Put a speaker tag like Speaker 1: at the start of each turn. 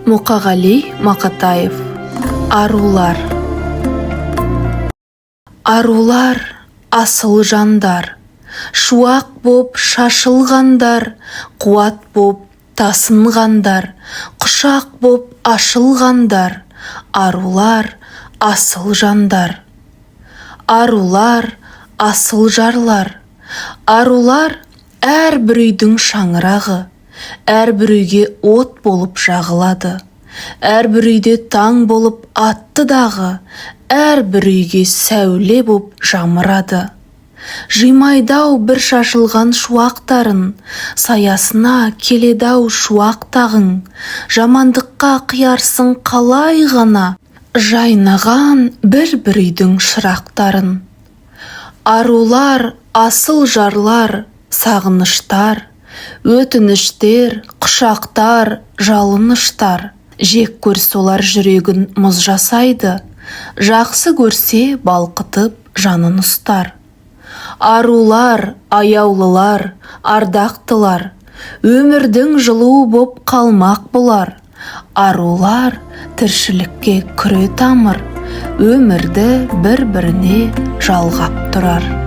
Speaker 1: Мұқағали Мақатаев. Арулар. Арулар асыл жандар, шуақ боп шашылғандар, қуат боп тасынғандар, құшақ боп ашылғандар. Арулар асыл жандар. Арулар асыл жарлар. Арулар әрбір үйдің шаңырағы, әрбір үйге от болып жағылады. Әрбір үйде таң болып атты дағы, әрбір үйге сәуле боп жамырады. Жимайдау бір шашылған шуақтарын, саясына келедау шуақ тағың. Жамандыққа қиярсың қалай ғана, жайнаған бір үйдің шырақтарын. Арулар асыл жарлар, сағыныштар, өтініштер, құшақтар, жалыныштар. Жек көрсе олар жүрегін мұз жасайды, жақсы көрсе балқытып жанын ұстар. Арулар, аяулылар, ардақтылар, өмірдің жылуы боп қалмақ бұлар. Арулар тіршілікке күре тамыр, өмірді бір-біріне жалғап тұрар.